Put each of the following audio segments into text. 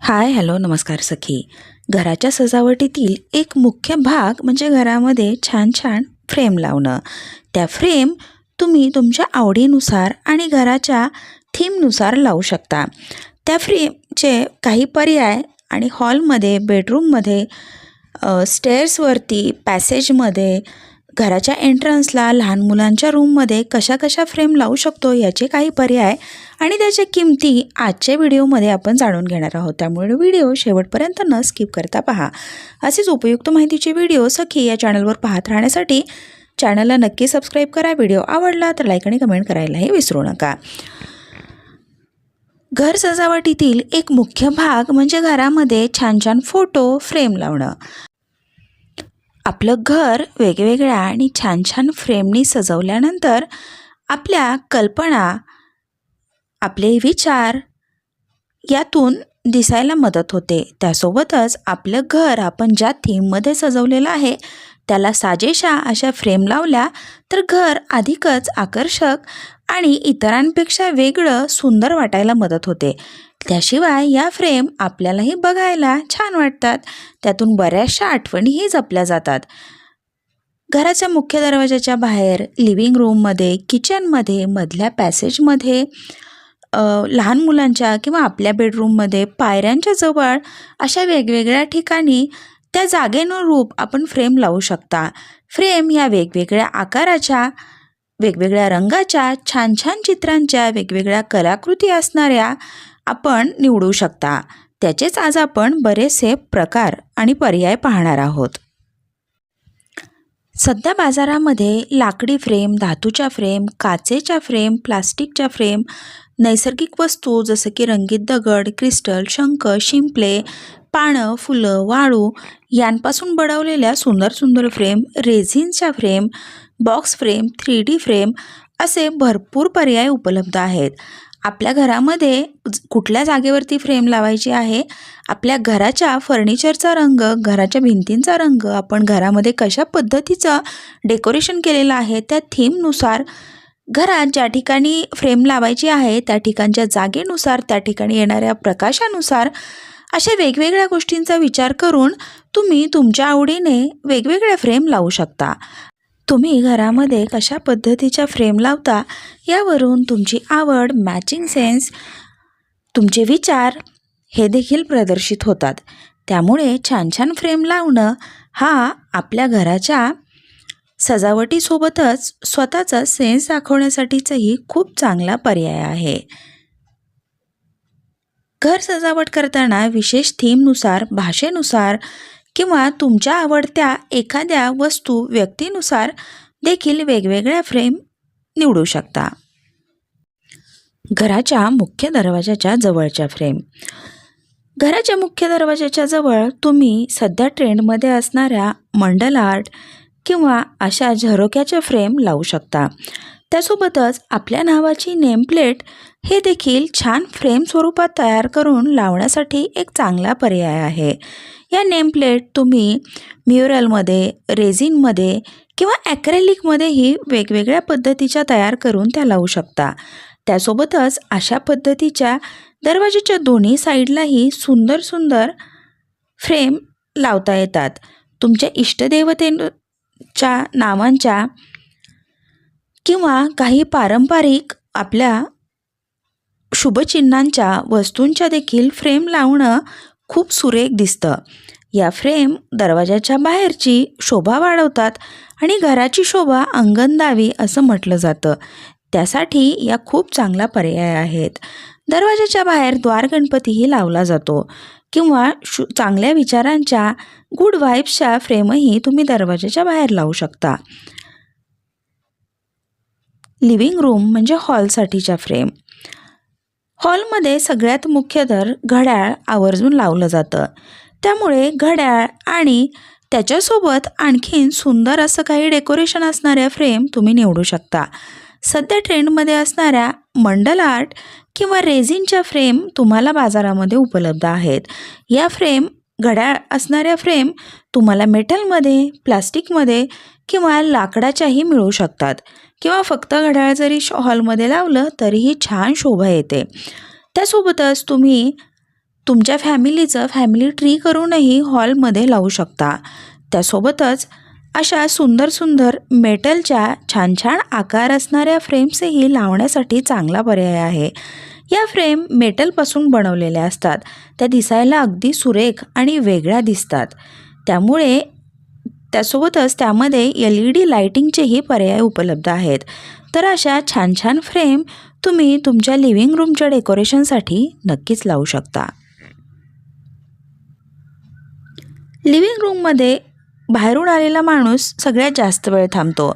Hi hello नमस्कार सखी. घराच्या सजावटीतील एक मुख्य भाग म्हणजे घरामध्ये छान छान फ्रेम लावणं. त्या फ्रेम तुम्ही तुमच्या आवडीनुसार आणि घराच्या थीमनुसार लावू शकता. त्या फ्रेमचे काही पर्याय आणि हॉलमध्ये, बेडरूममध्ये, स्टेअर्सवरती, पॅसेजमध्ये, घराच्या एंट्रन्सला, लहान मुलांच्या रूममध्ये कशा कशा फ्रेम लावू शकतो याचे काही पर्याय आणि त्याच्या किमती आजच्या व्हिडिओमध्ये आपण जाणून घेणार आहोत. त्यामुळे व्हिडिओ शेवटपर्यंत न स्किप करता पहा. असेच उपयुक्त माहितीचे व्हिडिओ सखी या चॅनलवर पाहत राहण्यासाठी चॅनलला नक्की सबस्क्राईब करा. व्हिडिओ आवडला तर लाईक आणि कमेंट करायलाही विसरू नका. घर सजावटीतील एक मुख्य भाग म्हणजे घरामध्ये छान छान फोटो फ्रेम लावणं. आपलं घर वेगवेगळ्या आणि छान छान फ्रेमनी सजवल्यानंतर आपल्या कल्पना, आपले विचार यातून दिसायला मदत होते. त्यासोबतच आपलं घर आपण ज्या थीममध्ये सजवलेलं आहे त्याला साजेशा अशा फ्रेम लावल्या तर घर अधिकच आकर्षक आणि इतरांपेक्षा वेगळं सुंदर वाटायला मदत होते. त्याशिवाय या फ्रेम आपल्यालाही बघायला छान वाटतात. त्यातून बऱ्याचशा आठवणीही जपल्या जातात. घराच्या मुख्य दरवाजाच्या बाहेर, लिव्हिंग रूममध्ये, किचनमध्ये, मधल्या पॅसेजमध्ये, लहान मुलांच्या किंवा आपल्या बेडरूममध्ये, पायऱ्यांच्या जवळ अशा वेगवेगळ्या ठिकाणी त्या जागेनुरूप आपण फ्रेम लावू शकता. फ्रेम या वेगवेगळ्या आकाराच्या, वेगवेगळ्या रंगाच्या, छान छान चित्रांच्या, वेगवेगळ्या कलाकृती असणाऱ्या आपण निवडू शकता. त्याचेच आज आपण बरेचसे प्रकार आणि पर्याय पाहणार आहोत. सध्या बाजारामध्ये लाकडी फ्रेम, धातूच्या फ्रेम, काचेच्या फ्रेम, प्लास्टिकच्या फ्रेम, नैसर्गिक वस्तू जसं की रंगीत दगड, क्रिस्टल, शंख, शिंपले, पानं, फुलं, वाळू यांपासून बनवलेल्या सुंदर सुंदर फ्रेम, रेझिनच्या frame, box frame, 3D frame असे भरपूर पर्याय उपलब्ध आहेत. आपल्या घरामध्ये कुठल्या जागेवरती फ्रेम लावायची आहे, आपल्या घराच्या फर्निचरचा रंग, घराच्या भिंतींचा रंग, आपण घरामध्ये कशा पद्धतीचं डेकोरेशन केलेलं आहे त्या थीमनुसार, घरात ज्या ठिकाणी फ्रेम लावायची आहे त्या ठिकाणच्या जागेनुसार, त्या ठिकाणी येणाऱ्या प्रकाशानुसार अशा वेगवेगळ्या गोष्टींचा विचार करून तुम्ही तुमच्या आवडीने वेगवेगळ्या फ्रेम लावू शकता. तुम्ही घरामध्ये कशा पद्धतीच्या फ्रेम लावता यावरून तुमची आवड, मॅचिंग सेन्स, तुमचे विचार हे देखील प्रदर्शित होतात. त्यामुळे छान छान फ्रेम लावणं हा आपल्या घराच्या सजावटीसोबतच स्वतःचा सेन्स दाखवण्यासाठीचाही खूप चांगला पर्याय आहे. घर सजावट करताना विशेष थीमनुसार, भाषेनुसार किंवा तुमच्या आवडत्या एखाद्या वस्तू, व्यक्तीनुसार देखील वेगवेगळ्या फ्रेम निवडू शकता. घराच्या मुख्य दरवाजाच्या जवळच्या फ्रेम. घराच्या मुख्य दरवाजाच्या जवळ तुम्ही सध्या ट्रेंडमध्ये असणाऱ्या मंडल आर्ट किंवा अशा झरोक्याच्या फ्रेम लावू शकता. त्यासोबतच आपल्या नावाची नेमप्लेट हे देखील छान फ्रेम स्वरूपात तयार करून लावण्यासाठी एक चांगला पर्याय आहे. या नेमप्लेट तुम्ही म्युरलमध्ये, रेझिनमध्ये किंवा ॲक्रेलिकमध्येही वेगवेगळ्या पद्धतीच्या तयार करून त्या लावू शकता. त्यासोबतच अशा पद्धतीच्या दरवाजाच्या दोन्ही साईडलाही सुंदर सुंदर फ्रेम लावता येतात. तुमच्या इष्टदेवतेच्या नावांच्या किंवा काही पारंपरिक आपल्या शुभचिन्हांच्या वस्तूंच्या देखील फ्रेम लावणं खूप सुरेख दिसतं. या फ्रेम दरवाजाच्या बाहेरची शोभा वाढवतात आणि घराची शोभा अंगणावी असं म्हटलं जातं. त्यासाठी या खूप चांगला पर्याय आहेत. दरवाजाच्या बाहेर द्वार गणपतीही लावला जातो किंवा चांगल्या विचारांच्या, गुड वाईब्सच्या फ्रेमही तुम्ही दरवाजाच्या बाहेर लावू शकता. लिव्हिंग रूम म्हणजे हॉलसाठीच्या फ्रेम. हॉलमध्ये सगळ्यात मुख्य तर घड्याळ आवर्जून लावलं जातं. त्यामुळे घड्याळ आणि त्याच्यासोबत आणखीन सुंदर असं काही डेकोरेशन असणाऱ्या फ्रेम तुम्ही निवडू शकता. सध्या ट्रेंडमध्ये असणाऱ्या मंडल आर्ट किंवा रेझिनच्या फ्रेम तुम्हाला बाजारामध्ये उपलब्ध आहेत. या फ्रेम, घड्याळ असणाऱ्या फ्रेम तुम्हाला मेटलमध्ये, प्लास्टिकमध्ये किंवा लाकडाच्याही मिळू शकतात किंवा फक्त घड्याळ जरी हॉलमध्ये लावलं तरीही छान शोभा येते. त्यासोबतच तुम्ही तुमच्या फॅमिलीचं फॅमिली ट्री करूनही हॉलमध्ये लावू शकता. त्यासोबतच अशा सुंदर सुंदर मेटलच्या छान छान आकार असणाऱ्या फ्रेम्सही लावण्यासाठी चांगला पर्याय आहे. या फ्रेम मेटलपासून बनवलेल्या असतात. त्या दिसायला अगदी सुरेख आणि वेगळ्या दिसतात. त्यासोबतच त्यामध्ये LED लाइटिंगचेही पर्याय उपलब्ध आहेत. तर अशा छान छान फ्रेम तुम्ही तुमच्या लिव्हिंग रूमच्या डेकोरेशनसाठी नक्कीच लावू शकता. लिव्हिंग रूममध्ये बाहेरून आलेला माणूस सगळ्यात जास्त वेळ थांबतो.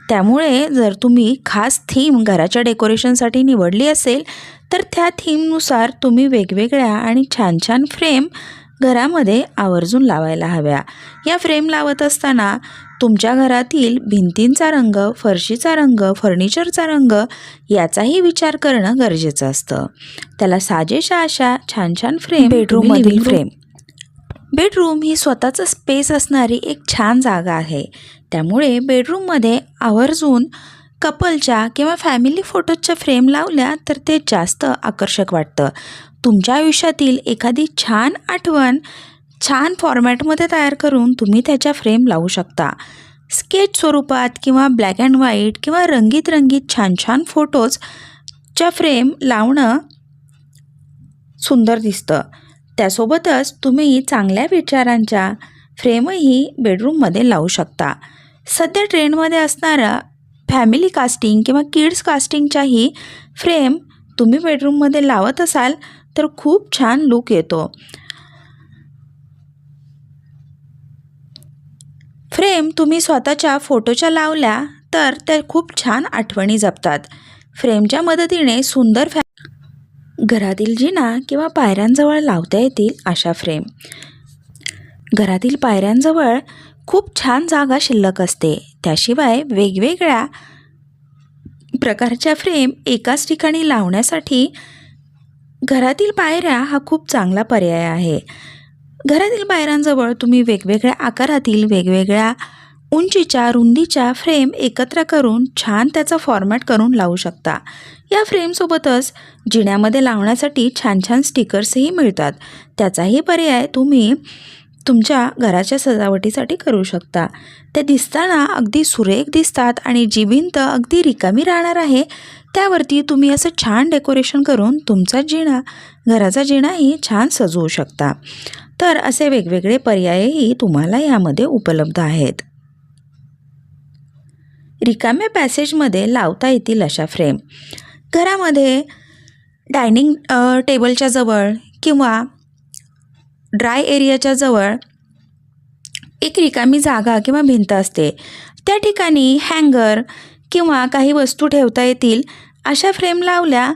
त्यामुळे जर तुम्ही खास थीम घराच्या डेकोरेशनसाठी निवडली असेल तर त्या थीमनुसार तुम्ही वेगवेगळ्या आणि छान छान फ्रेम घरामध्ये आवर्जून लावायला हव्या. या फ्रेम लावत असताना तुमच्या घरातील भिंतींचा रंग, फरशीचा रंग, फर्निचरचा रंग याचाही विचार करणं गरजेचं असतं. त्याला साजेशा अशा छान छान फ्रेम बेडरूममधील फ्रेम. बेडरूम ही स्वतःचं स्पेस असणारी एक छान जागा आहे. त्यामुळे बेडरूममध्ये आवर्जून कपलच्या किंवा फॅमिली फोटोच्या फ्रेम लावल्या तर ते जास्त आकर्षक वाटतं. तुमच्या आयुष्यातील एखादी छान आठवण छान फॉर्मॅटमध्ये तयार करून तुम्ही त्याच्या फ्रेम लावू शकता. स्केच स्वरूपात किंवा ब्लॅक अँड व्हाईट किंवा रंगीत रंगीत छान छान फोटोजच्या फ्रेम लावणं सुंदर दिसतं. त्यासोबतच तुम्ही चांगल्या विचारांच्या फ्रेमही बेडरूममध्ये लावू शकता. सध्या ट्रेंडमध्ये असणारा फॅमिली कास्टिंग किंवा किड्स कास्टिंगच्याही फ्रेम तुम्ही बेडरूममध्ये लावत असाल तर खूप छान लुक येतो. फ्रेम तुम्ही स्वतःच्या फोटोच्या लावल्या तर त्या खूप छान आठवणी जपतात. फ्रेमच्या मदतीने सुंदर घरातील जिना किंवा पायऱ्यांजवळ लावता येतील अशा फ्रेम. घरातील पायऱ्यांजवळ खूप छान जागा शिल्लक असते. त्याशिवाय वेगवेगळ्या प्रकारच्या फ्रेम एकाच ठिकाणी लावण्यासाठी घरातील पायऱ्या हा खूप चांगला पर्याय आहे. घरातील पायऱ्यांजवळ तुम्ही वेगवेगळ्या आकारातील, वेगवेगळ्या उंचीच्या, रुंदीच्या फ्रेम एकत्र करून छान त्याचा फॉर्मॅट करून लावू शकता. या फ्रेमसोबतच जिन्यामध्ये लावण्यासाठी छान छान स्टिकर्सही मिळतात. त्याचाही पर्याय तुम्ही तुमच्या घराच्या सजावटीसाठी करू शकता. ते दिसताना अगदी सुरेख दिसतात आणि जी भिंत अगदी रिकामी राहणार आहे त्यावरती तुम्ही असं छान डेकोरेशन करून तुमचा घराचा जिनाही छान सजवू शकता. तर असे वेगवेगळे पर्यायही तुम्हाला यामध्ये उपलब्ध आहेत. रिकाम्या पॅसेजमध्ये लावता येतील अशा फ्रेम. घरामध्ये डायनिंग टेबलच्या जवळ किंवा ड्राय एरियाच्या जवळ एक रिकामी जागा किंवा भिंत असते. त्या ठिकाणी हँगर किंवा काही वस्तू ठेवता येतील अशा फ्रेम लावल्या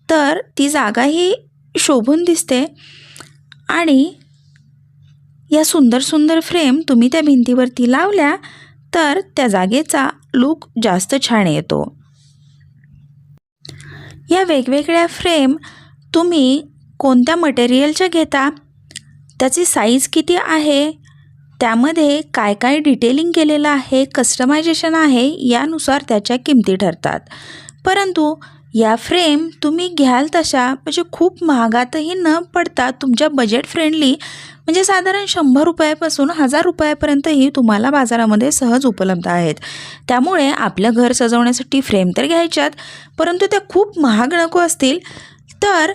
तर ती जागाही शोभून दिसते आणि या सुंदर सुंदर फ्रेम तुम्ही त्या भिंतीवरती लावल्या तर त्या जागेचा लूक जास्त छान येतो. या वेगवेगळ्या फ्रेम तुम्ही कोणत्या मटेरियलच्या घेता, त्याची साईज किती आहे, त्यामध्ये काय काय डिटेलिंग केलेलं आहे, कस्टमायझेशन आहे, यानुसार त्याच्या किमती ठरतात. परंतु या फ्रेम तुम्ही घ्याल तशा म्हणजे खूप महागातही न पडता तुमच्या बजेट फ्रेंडली म्हणजे साधारण 100 रुपयापासून 1000 रुपयापर्यंतही तुम्हाला बाजारामध्ये सहज उपलब्ध आहेत. त्यामुळे आपलं घर सजवण्यासाठी फ्रेम तर घ्यायच्यात, परंतु त्या खूप महाग नको असतील. तर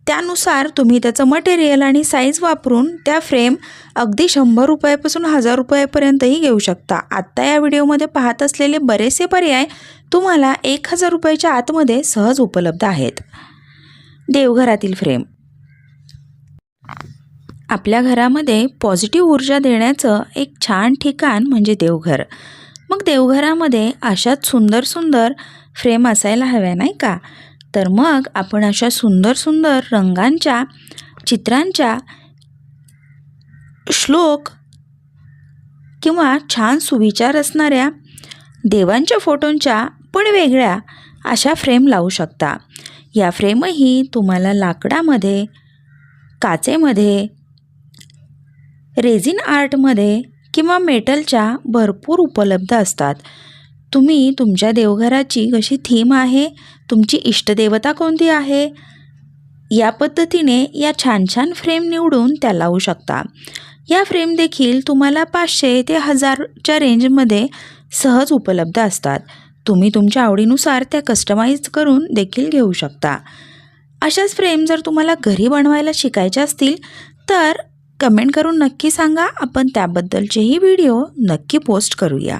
त्यानुसार तुम्ही त्याचं मटेरियल आणि साईज वापरून त्या फ्रेम अगदी 100 रुपयापासून 1000 रुपयापर्यंतही घेऊ शकता. आत्ता या व्हिडिओमध्ये पाहत असलेले बरेचसे पर्याय तुम्हाला 1000 रुपयाच्या आतमध्ये सहज उपलब्ध आहेत. देवघरातील फ्रेम. आपल्या घरामध्ये पॉझिटिव्ह ऊर्जा देण्याचं एक छान ठिकाण म्हणजे देवघर. मग देवघरामध्ये अशाच सुंदर सुंदर फ्रेम असायला हव्या नाही का? तर मग आपण अशा सुंदर सुंदर रंगांच्या, चित्रांच्या, श्लोक किंवा छान सुविचार असणाऱ्या देवांच्या फोटोंच्या पण वेगळ्या अशा फ्रेम लावू शकता. या फ्रेमही तुम्हाला लाकडामध्ये, काचेमध्ये, रेझिन आर्टमध्ये किंवा मेटलच्या भरपूर उपलब्ध असतात. तुम्ही तुमच्या देवघराची कशी थीम आहे, तुमची इष्टदेवता कोणती आहे, या पद्धतीने या छान छान फ्रेम निवडून त्या लावू शकता. या फ्रेम देखील तुम्हाला 500 ते 1000च्या रेंजमध्ये सहज उपलब्ध असतात. तुम्ही तुमच्या आवडीनुसार त्या कस्टमाइज करून देखील घेऊ शकता. अशाच फ्रेम जर तुम्हाला घरी बनवायला शिकायच्या असतील तर कमेंट करून नक्की सांगा. आपण त्याबद्दलचेही व्हिडिओ नक्की पोस्ट करूया.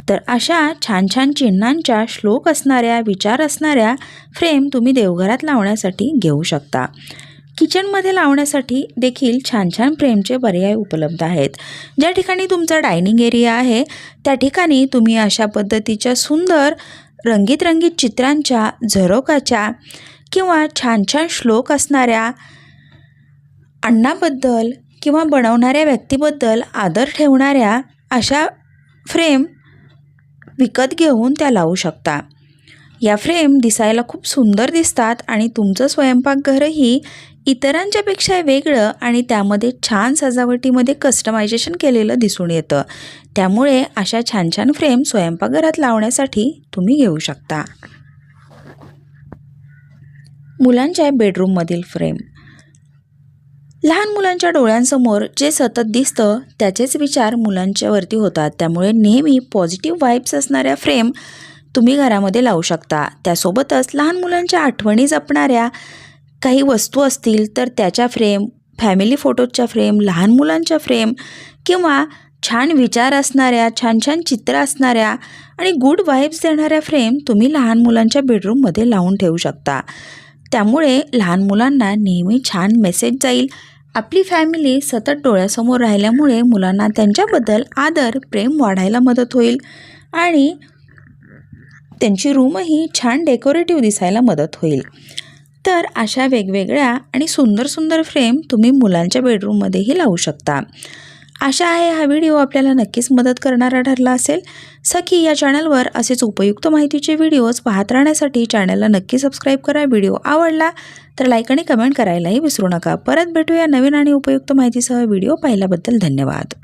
तर अशा छान छान चिन्हांच्या श्लोक असणाऱ्या, विचार असणाऱ्या फ्रेम तुम्ही देवघरात लावण्यासाठी घेऊ शकता. किचनमध्ये लावण्यासाठी देखील छान छान फ्रेमचे पर्याय उपलब्ध आहेत. ज्या ठिकाणी तुमचा डायनिंग एरिया आहे त्या ठिकाणी तुम्ही अशा पद्धतीच्या सुंदर रंगीत रंगीत चित्रांच्या, झरोकाच्या किंवा छान छान श्लोक असणाऱ्या, अन्नाबद्दल किंवा बनवणाऱ्या व्यक्तीबद्दल आदर ठेवणाऱ्या अशा फ्रेम विकत घेऊन त्या लावू शकता. या फ्रेम दिसायला खूप सुंदर दिसतात आणि तुमचं स्वयंपाकघरही इतरांच्यापेक्षा वेगळं आणि त्यामध्ये छान सजावटीमध्ये कस्टमायझेशन केलेलं दिसून येतं. त्यामुळे अशा छान छान फ्रेम स्वयंपाकघरात लावण्यासाठी तुम्ही घेऊ शकता. मुलांच्या बेडरूममधील फ्रेम. लहान मुलांच्या डोळ्यांसमोर जे सतत दिसतं त्याचेच विचार मुलांच्यावरती होतात. त्यामुळे नेहमी पॉझिटिव्ह वाईब्स असणाऱ्या फ्रेम तुम्ही घरामध्ये लावू शकता. त्यासोबतच लहान मुलांच्या आठवणी जपणाऱ्या काही वस्तू असतील तर त्याच्या फ्रेम, फॅमिली फोटोच्या फ्रेम, लहान मुलांच्या फ्रेम किंवा छान विचार असणाऱ्या, छान छान चित्र असणाऱ्या आणि गुड वाईब्स देणाऱ्या फ्रेम तुम्ही लहान मुलांच्या बेडरूममध्ये लावून ठेवू शकता. त्यामुळे लहान मुलांना नेहमी छान मेसेज जाईल. आपली फॅमिली सतत डोळ्यासमोर राहिल्यामुळे मुलांना त्यांच्याबद्दल आदर, प्रेम वाढायला मदत होईल आणि त्यांची रूमही छान डेकोरेटिव्ह दिसायला मदत होईल. तर अशा वेगवेगळ्या आणि सुंदर सुंदर फ्रेम तुम्ही मुलांच्या बेडरूममध्येही लावू शकता. आशा आहे हा व्हिडिओ आपल्याला नक्कीच मदत करणारा ठरला असेल. सखी या चॅनलवर असेच उपयुक्त माहितीचे व्हिडिओज पाहत राहण्यासाठी चॅनलला नक्की सबस्क्राईब करा. व्हिडिओ आवडला तर लाईक आणि कमेंट करायलाही विसरू नका. परत भेटूया नवीन आणि उपयुक्त माहितीसह. व्हिडिओ पाहिल्याबद्दल धन्यवाद.